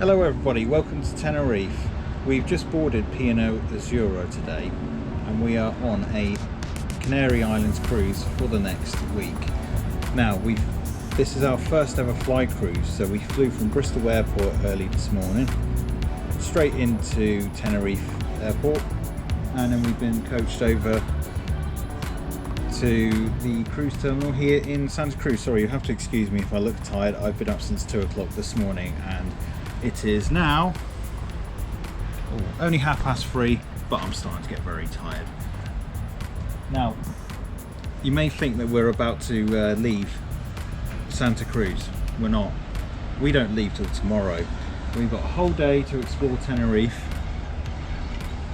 Hello everybody, welcome to Tenerife. We've just boarded P&O Azura today and we are on a Canary Islands cruise for the next week. Now this is our first ever fly cruise, so we flew from Bristol Airport early this morning straight into Tenerife Airport, and then we've been coached over to the cruise terminal here in Santa Cruz. Sorry, you have to excuse me if I look tired. I've been up since 2 o'clock this morning and it is now only 3:30, but I'm starting to get very tired. Now, you may think that we're about to leave Santa Cruz. We're not. We don't leave till tomorrow. We've got a whole day to explore Tenerife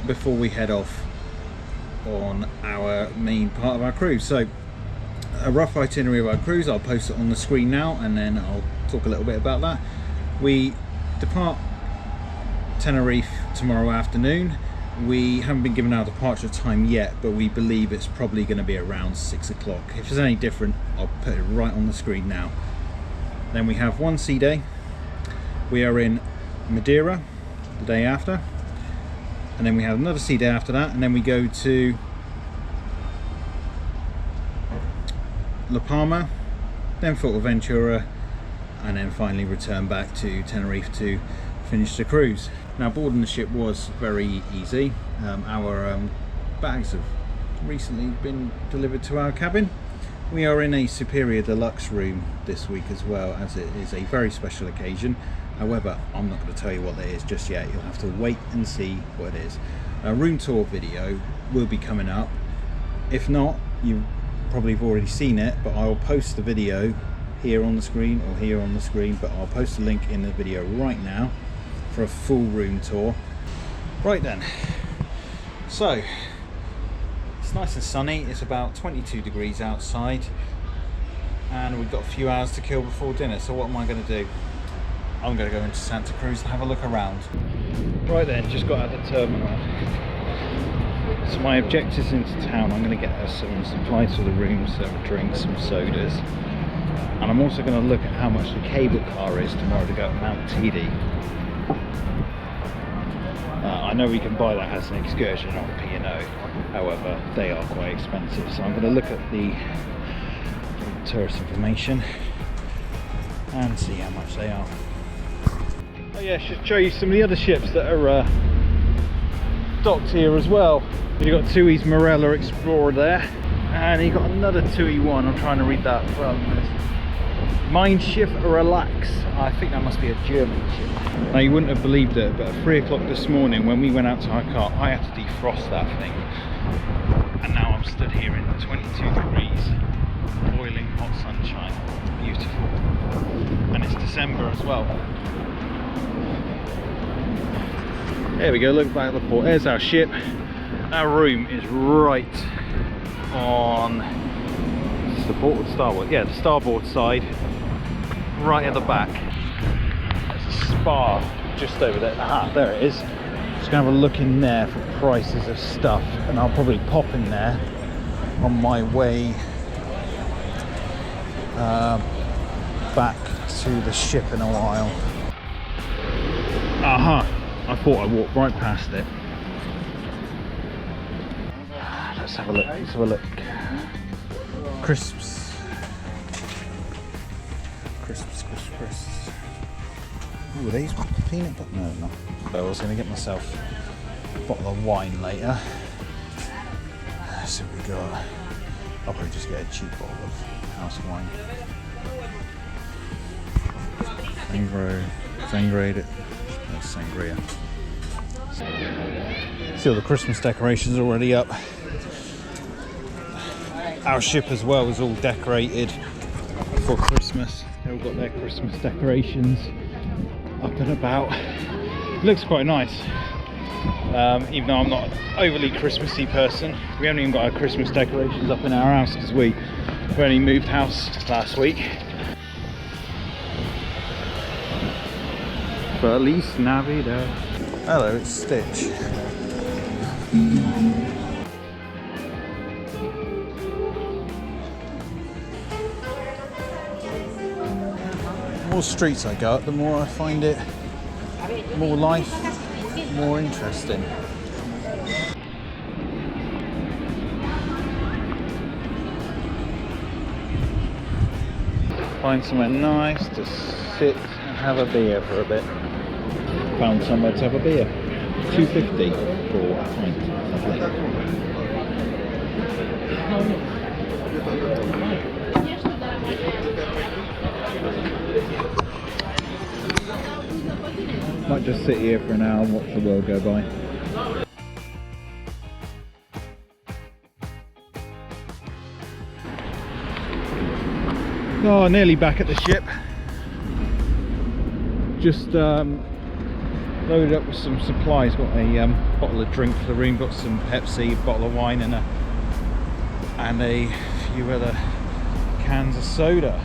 before we head off on our main part of our cruise. So a rough itinerary of our cruise, I'll post it on the screen now and then I'll talk a little bit about that. We depart Tenerife tomorrow afternoon. We haven't been given our departure time yet, but we believe it's probably going to be around 6 o'clock. If it's any different, I'll put it right on the screen now. Then we have one sea day. We are in Madeira the day after, and then we have another sea day after that, and then we go to La Palma, then Fuerteventura, and then finally return back to Tenerife to finish the cruise. Now, boarding the ship was very easy. Our bags have recently been delivered to our cabin. We are in a superior deluxe room this week as well, as it is a very special occasion. However, I'm not going to tell you what that is just yet. You'll have to wait and see what it is. A room tour video will be coming up. If not, you probably have already seen it, but I'll post the video here on the screen or here on the screen, but I'll post a link in the video right now for a full room tour. Right then, so it's nice and sunny. It's about 22 degrees outside and we've got a few hours to kill before dinner. So what am I going to do? I'm going to go into Santa Cruz and have a look around. Right then, just got out of the terminal. So my objectives into town, I'm going to get us some supplies for the room, some drinks, some sodas. And I'm also going to look at how much the cable car is tomorrow to go to Mount TD. I know we can buy that as an excursion on P&O, however they are quite expensive, so I'm going to look at the tourist information and see how much they are. Oh yeah, I should show you some of the other ships that are docked here as well. You've got TUI's Morella Explorer there, and you've got another TUI one. I'm trying to read that from Mein Schiff Relax. I think that must be a German ship. Now, you wouldn't have believed it, but at 3 o'clock this morning when we went out to our car, I had to defrost that thing, and now I'm stood here in 22 degrees, boiling hot sunshine. Beautiful. And it's December as well. There we go, look back at the port. There's our ship. Our room is right on the port or the starboard? Yeah, the starboard side, right at the back. There's a spa just over there. Ah, there it is. Just gonna have a look in there for prices of stuff, and I'll probably pop in there on my way back to the ship in a while. I thought I walked right past it. Let's have a look. Let's have a look. Crisps. Ooh, are these peanut butter? No, no. I was going to get myself a bottle of wine later. So we got. I'll probably just get a cheap bottle of house wine. Sangria. See all the Christmas decorations already up. Our ship as well is all decorated for Christmas. They've all got their Christmas decorations up and about. It looks quite nice. Even though I'm not an overly Christmassy person. We haven't even got our Christmas decorations up in our house because we only moved house last week. Feliz Navidad. Hello, it's Stitch. The more streets I go up, the more I find it more life, more interesting. Find somewhere nice to sit and have a beer for a bit. Found somewhere to have a beer. $2.50 for a pint. Lovely. Might just sit here for an hour and watch the world go by. Oh, nearly back at the ship. Just loaded up with some supplies. Got a bottle of drink for the room. Got some Pepsi, a bottle of wine, and a few other cans of soda.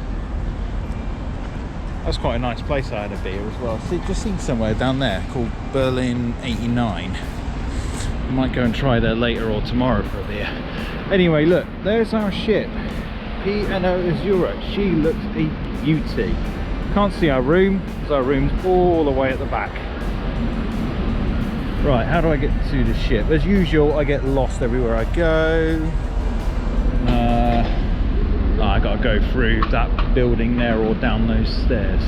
That's quite a nice place. I had a beer as well. Just seen somewhere down there called Berlin 89. I might go and try there later or tomorrow for a beer. Anyway, look, there's our ship. P&O Azura. She looks a beauty. Can't see our room because our room's all the way at the back. Right, how do I get to the ship? As usual, I get lost everywhere I go. I gotta go through that building there or down those stairs.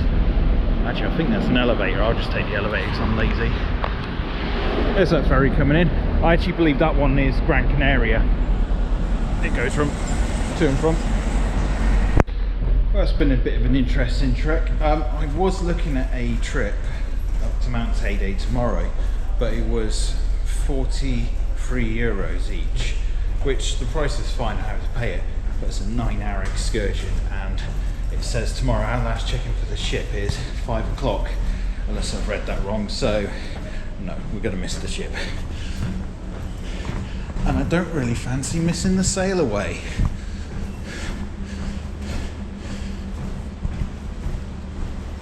Actually, I think that's an elevator. I'll just take the elevator because I'm lazy. There's that ferry coming in. I actually believe that one is Gran Canaria. It goes from to and from. Well, it's been a bit of an interesting trek. I was looking at a trip up to Mount Teide tomorrow, but it was €43 each, which the price is fine. I have to pay it, but it's a 9-hour excursion, and it says tomorrow our last check-in for the ship is 5 o'clock, unless I've read that wrong. So no, we're going to miss the ship, and I don't really fancy missing the sail away.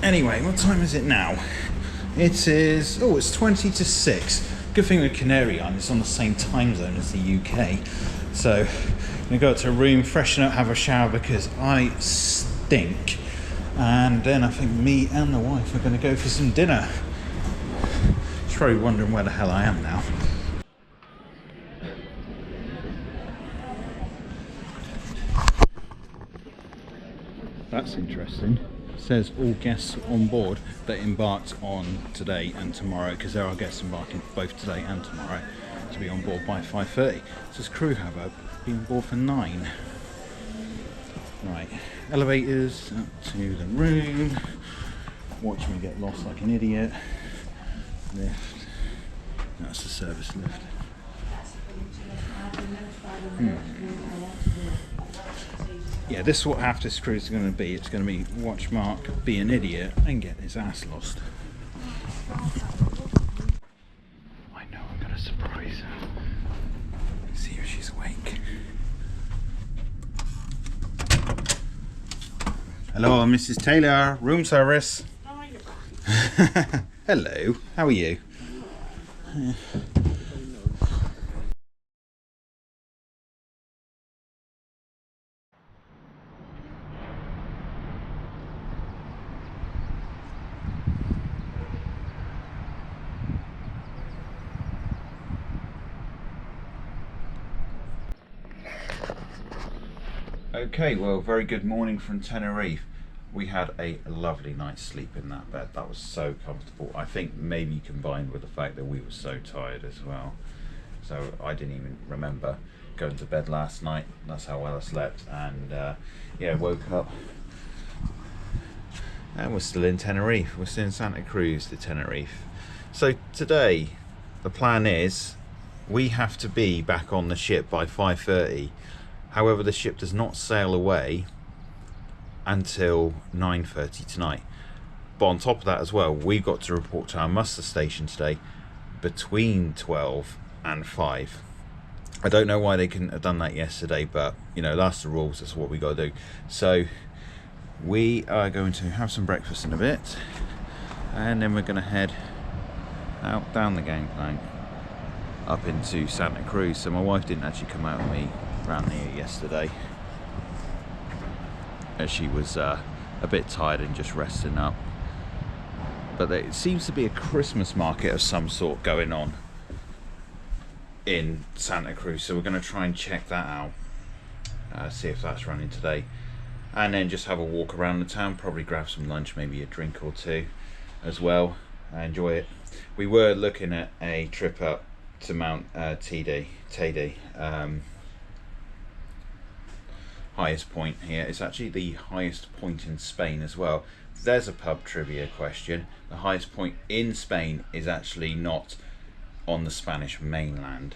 Anyway, what time is it now? It is, oh, it's 20 to 6. Good thing with Canary Island, it's on the same time zone as the UK. So I'm gonna go up to a room, freshen up, have a shower because I stink. And then I think me and the wife are gonna go for some dinner. She's probably wondering where the hell I am now. That's interesting. Says all guests on board that embarked on today and tomorrow, because there are guests embarking both today and tomorrow, to be on board by 5:30. Says crew, however, be on board for 9. Right, elevators up to the room. Watch me get lost like an idiot. Lift. That's the service lift. Yeah, this is what half this cruise is going to be. It's going to be watch Mark be an idiot and get his ass lost. I know, I've got a surprise. Let's see if she's awake. Hello, Mrs. Taylor, room service. Hello, how are you? Okay, well, very good morning from Tenerife. We had a lovely night's sleep in that bed. That was so comfortable. I think maybe combined with the fact that we were so tired as well. So I didn't even remember going to bed last night. That's how well I slept. And yeah, woke up and we're still in Tenerife. We're still in Santa Cruz de Tenerife. So today, the plan is we have to be back on the ship by 5:30. However, the ship does not sail away until 9:30 tonight. But on top of that as well, we've got to report to our muster station today between 12 and 5. I don't know why they couldn't have done that yesterday, but you know, that's the rules. That's what we got to do. So we are going to have some breakfast in a bit, and then we're going to head out down the gangplank up into Santa Cruz. So my wife didn't actually come out with me around here yesterday, as she was a bit tired and just resting up. but there seems to be a Christmas market of some sort going on in Santa Cruz, so we're going to try and check that out, see if that's running today, and then just have a walk around the town, probably grab some lunch, maybe a drink or two as well. Enjoy it. We were looking at a trip up to Mount Teide, highest point here. It's actually the highest point in Spain as well. There's a pub trivia question. The highest point in Spain is actually not on the Spanish mainland.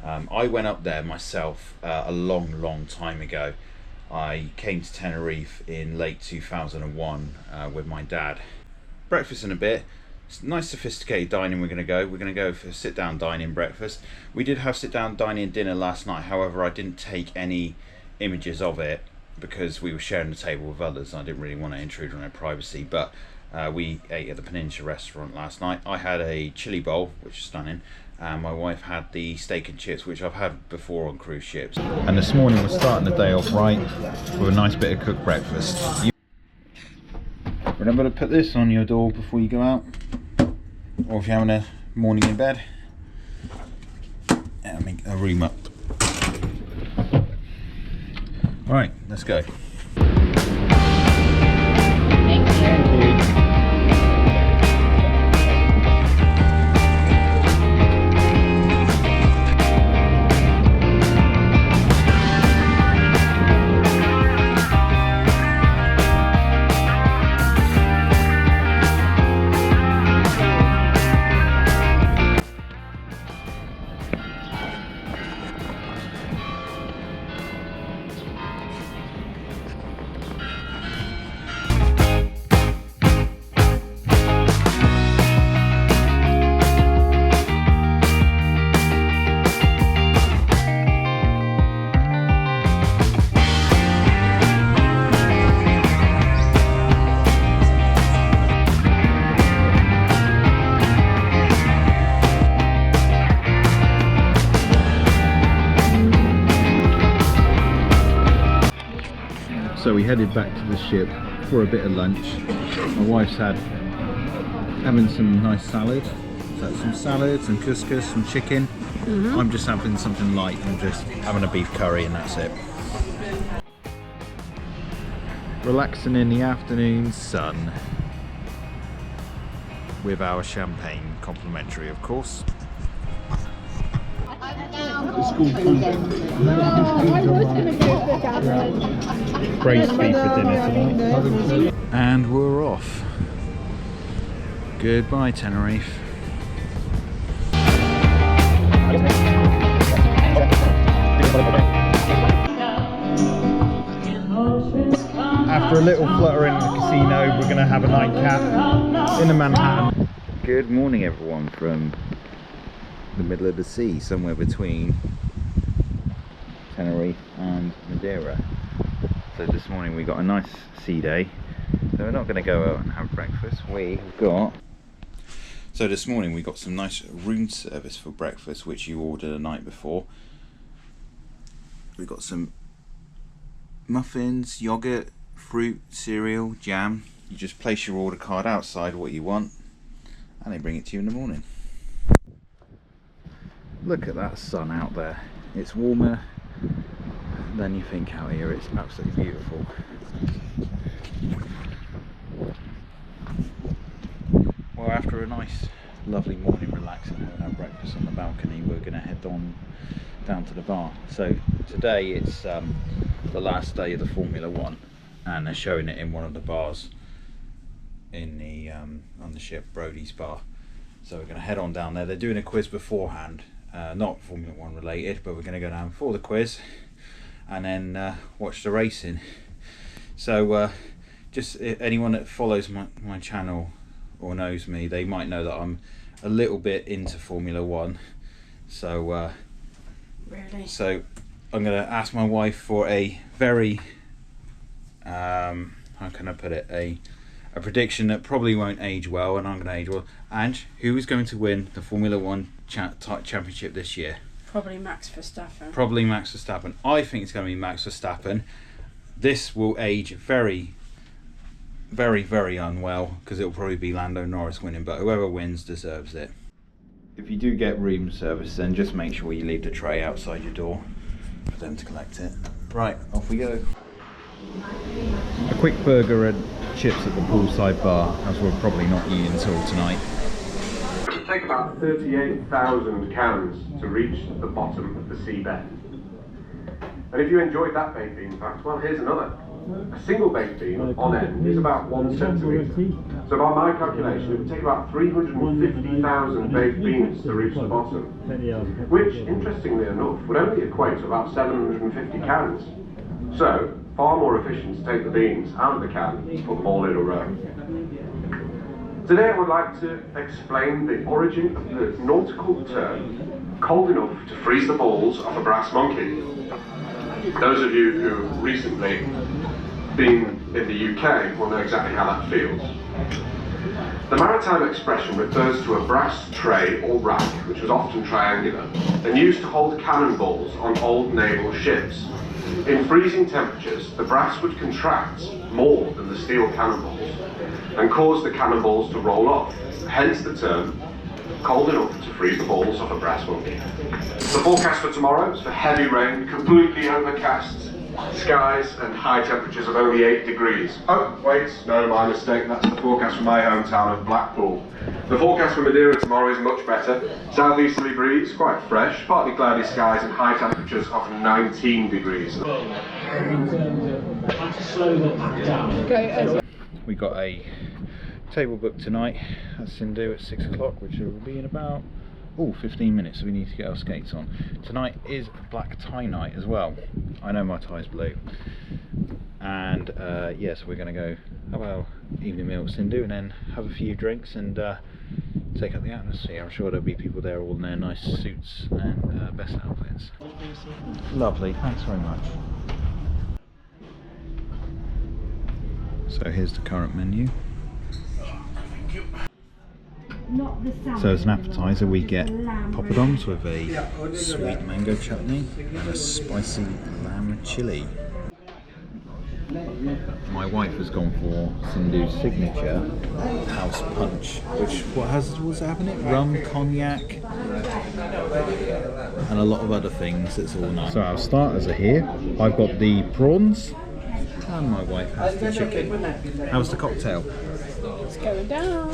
I went up there myself a long time ago. I came to Tenerife in late 2001 with my dad. Breakfast in a bit. It's nice sophisticated dining we're going to go for sit down dining breakfast. We did have sit down dining dinner last night, however I didn't take any images of it because we were sharing the table with others. I didn't really want to intrude on their privacy, but we ate at the Peninsula restaurant last night. I had a chili bowl, which is stunning, and my wife had the steak and chips, which I've had before on cruise ships. And this morning we're starting the day off right with a nice bit of cooked breakfast. Remember to put this on your door before you go out, or if you're having a morning in bed. Yeah, make a room up. Right, let's go. So we headed back to the ship for a bit of lunch. My wife's having some nice salad. So some salad, some couscous, some chicken. I'm just having something light. I'm just having a beef curry and that's it. Relaxing in the afternoon sun with our champagne, complimentary of course. Braised beef for dinner tonight. And we're off. Goodbye Tenerife. After a little flutter in the casino, we're going to have a nightcap in the Manhattan. Good morning everyone from the middle of the sea, somewhere between Canary and Madeira. So this morning we got a nice sea day, so we're not going to go out and have breakfast. So this morning we got some nice room service for breakfast, which you ordered the night before. We got some muffins, yogurt, fruit, cereal, jam. You just place your order card outside what you want and they bring it to you in the morning. Look at that sun out there. It's warmer than you think out here. It's absolutely beautiful. Well, after a nice lovely morning relaxing, having our breakfast on the balcony, we're going to head on down to the bar. So today it's the last day of the Formula 1 and they're showing it in one of the bars in the on the ship, Brody's bar. So we're going to head on down there. They're doing a quiz beforehand. Not Formula 1 related, but we're going to go down for the quiz and then watch the racing. So just anyone that follows my channel or knows me, they might know that I'm a little bit into Formula 1. So really? So I'm going to ask my wife for a very how can I put it, a prediction that probably won't age well, and I'm going to age well. Ange, who is going to win the Formula 1 championship this year? Probably Max Verstappen. Probably Max Verstappen. I think it's going to be Max Verstappen. This will age very very, very unwell, because it'll probably be Lando Norris winning, but whoever wins deserves it. If you do get room service, then just make sure you leave the tray outside your door for them to collect it. Right, off we go. A quick burger and chips at the poolside bar, as we're probably not eating until tonight. It would take about 38,000 cans to reach the bottom of the seabed. And if you enjoyed that baked bean fact, well, here's another. A single baked bean on end is about 1 centimetre. So by my calculation, it would take about 350,000 baked beans to reach the bottom, which, interestingly enough, would only equate to about 750 cans. So, far more efficient to take the beans out of the can and put them all in a row. Today I would like to explain the origin of the nautical term cold enough to freeze the balls off a brass monkey. Those of you who've recently been in the UK will know exactly how that feels. The maritime expression refers to a brass tray or rack, which was often triangular, and used to hold cannonballs on old naval ships. In freezing temperatures, the brass would contract more than the steel cannonballs and cause the cannonballs to roll off, hence the term cold enough to freeze the balls off a brass monkey. The forecast for tomorrow is for heavy rain, completely overcast skies and high temperatures of only 8 degrees. Oh, wait, no, my mistake, that's the forecast for my hometown of Blackpool. The forecast for Madeira tomorrow is much better. Southeasterly breeze, quite fresh, partly cloudy skies and high temperatures of 19 degrees. We got a table book tonight at Sindhu at 6 o'clock, which will be in about 15 minutes, so we need to get our skates on. Tonight is black tie night as well. I know my tie's blue. And yeah, so we're going to go have our evening meal at Sindhu and then have a few drinks and take up the atmosphere. I'm sure there'll be people there all in their nice suits and best outfits. Lovely, thanks very much. So here's the current menu. So as an appetizer we get poppadoms with a sweet mango chutney and a spicy lamb chili. My wife has gone for Sindhu's signature house punch, which what's having it? Rum, cognac, and a lot of other things. It's all nice. So our starters are here. I've got the prawns and my wife has the chicken. How's the cocktail? It's going down.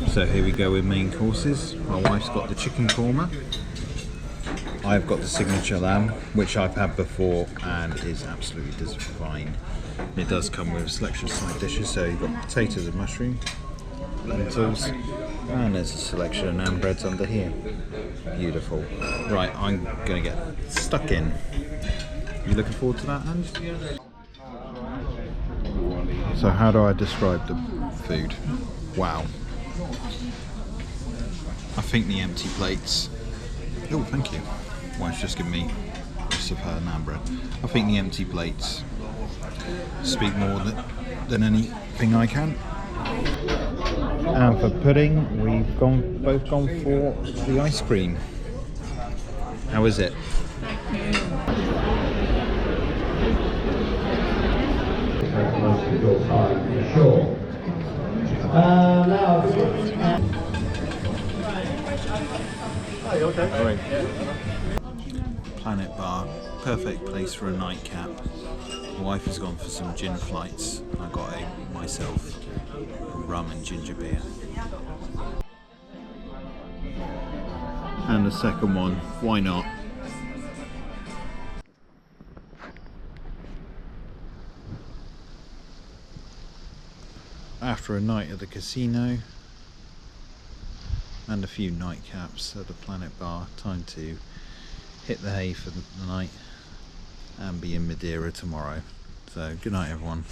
So here we go with main courses. My wife's got the chicken korma. I've got the signature lamb, which I've had before and is absolutely divine. It does come with a selection of side dishes, so you've got potatoes and mushroom, lentils, and there's a selection of naan breads under here. Beautiful. Right, I'm going to get stuck in. You looking forward to that, Ange? So how do I describe the food? Wow. I think the empty plates... Oh, thank you. Wife's just given me a piece of her naan bread. I think the empty plates speak more than anything I can. And for pudding, we've both gone for the ice cream. How is it? Sure. Alright. Planet Bar, perfect place for a nightcap. My wife has gone for some gin flights. I got myself rum and ginger beer. And the second one, why not? After a night at the casino and a few nightcaps at the Planet Bar, time to hit the hay for the night and be in Madeira tomorrow. So good night everyone.